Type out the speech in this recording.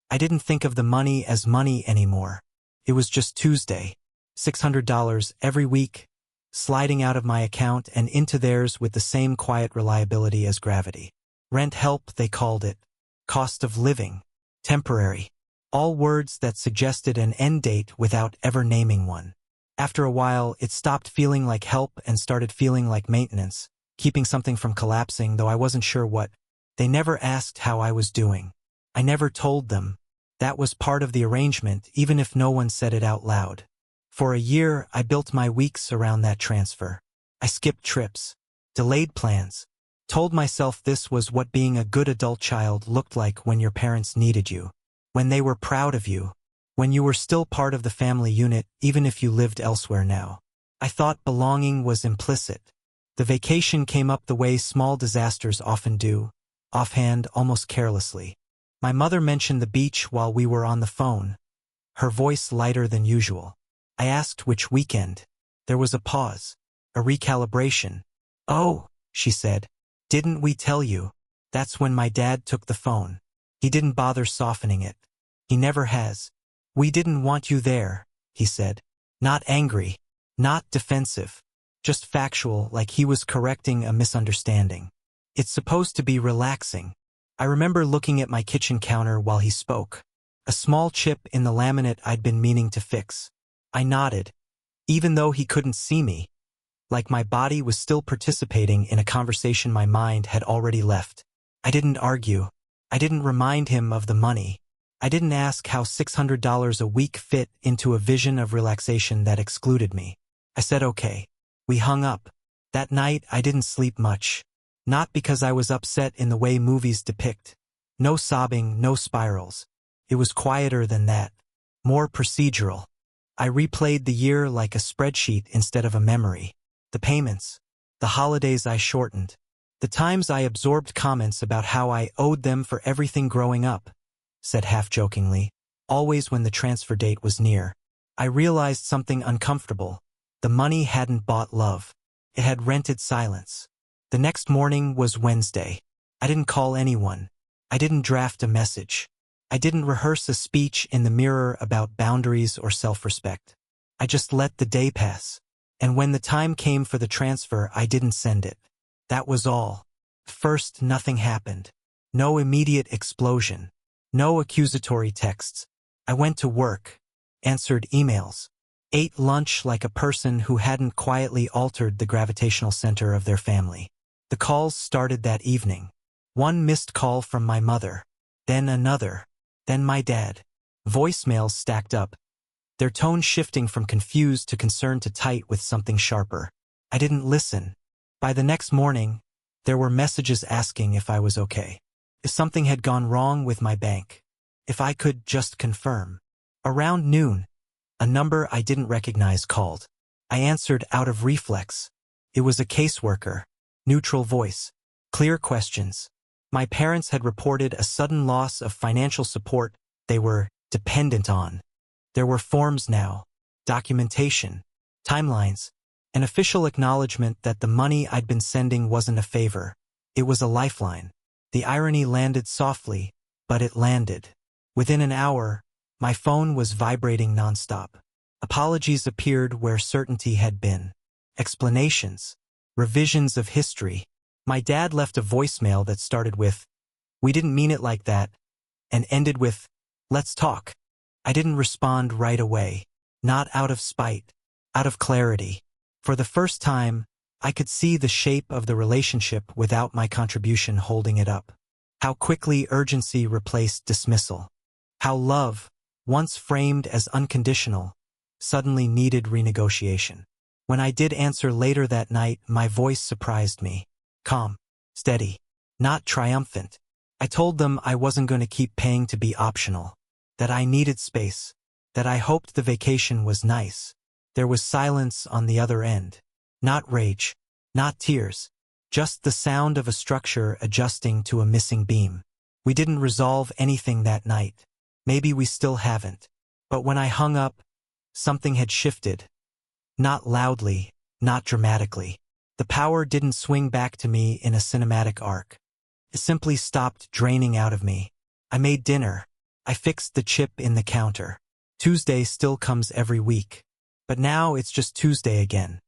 I didn't think of the money as money anymore. It was just Tuesday. $600 every week, sliding out of my account and into theirs with the same quiet reliability as gravity. Rent help, they called it. Cost of living. Temporary. All words that suggested an end date without ever naming one. After a while, it stopped feeling like help and started feeling like maintenance, keeping something from collapsing, though I wasn't sure what. They never asked how I was doing. I never told them. That was part of the arrangement, even if no one said it out loud. For a year, I built my weeks around that transfer. I skipped trips, delayed plans, told myself this was what being a good adult child looked like when your parents needed you, when they were proud of you, when you were still part of the family unit, even if you lived elsewhere now. I thought belonging was implicit. The vacation came up the way small disasters often do, offhand, almost carelessly. My mother mentioned the beach while we were on the phone, her voice lighter than usual. I asked which weekend. There was a pause, a recalibration. "Oh," she said, "didn't we tell you?" That's when my dad took the phone. He didn't bother softening it. He never has. "We didn't want you there," he said. Not angry, not defensive, just factual, like he was correcting a misunderstanding. It's supposed to be relaxing. I remember looking at my kitchen counter while he spoke. A small chip in the laminate I'd been meaning to fix. I nodded, even though he couldn't see me, like my body was still participating in a conversation my mind had already left. I didn't argue. I didn't remind him of the money. I didn't ask how $600 a week fit into a vision of relaxation that excluded me. I said okay. We hung up. That night I didn't sleep much. Not because I was upset in the way movies depict. No sobbing, no spirals. It was quieter than that. More procedural. I replayed the year like a spreadsheet instead of a memory. The payments. The holidays I shortened. The times I absorbed comments about how I owed them for everything growing up. Said half-jokingly, always when the transfer date was near. I realized something uncomfortable. The money hadn't bought love. It had rented silence. The next morning was Wednesday. I didn't call anyone. I didn't draft a message. I didn't rehearse a speech in the mirror about boundaries or self-respect. I just let the day pass. And when the time came for the transfer, I didn't send it. That was all. First, nothing happened. No immediate explosion. No accusatory texts. I went to work, answered emails, ate lunch like a person who hadn't quietly altered the gravitational center of their family. The calls started that evening. One missed call from my mother, then another, then my dad. Voicemails stacked up, their tone shifting from confused to concerned to tight with something sharper. I didn't listen. By the next morning, there were messages asking if I was okay. If something had gone wrong with my bank. If I could just confirm. Around noon, a number I didn't recognize called. I answered out of reflex. It was a caseworker. Neutral voice. Clear questions. My parents had reported a sudden loss of financial support they were dependent on. There were forms now, documentation, timelines, an official acknowledgement that the money I'd been sending wasn't a favor. It was a lifeline. The irony landed softly, but it landed. Within an hour, my phone was vibrating nonstop. Apologies appeared where certainty had been. Explanations. Revisions of history. My dad left a voicemail that started with, "We didn't mean it like that," and ended with, "Let's talk." I didn't respond right away. Not out of spite. Out of clarity. For the first time, I could see the shape of the relationship without my contribution holding it up. How quickly urgency replaced dismissal. How love, once framed as unconditional, suddenly needed renegotiation. When I did answer later that night, my voice surprised me. Calm, steady, not triumphant. I told them I wasn't going to keep paying to be optional, that I needed space, that I hoped the vacation was nice. There was silence on the other end. Not rage, not tears, just the sound of a structure adjusting to a missing beam. We didn't resolve anything that night. Maybe we still haven't. But when I hung up, something had shifted. Not loudly, not dramatically. The power didn't swing back to me in a cinematic arc. It simply stopped draining out of me. I made dinner. I fixed the chip in the counter. Tuesday still comes every week. But now it's just Tuesday again.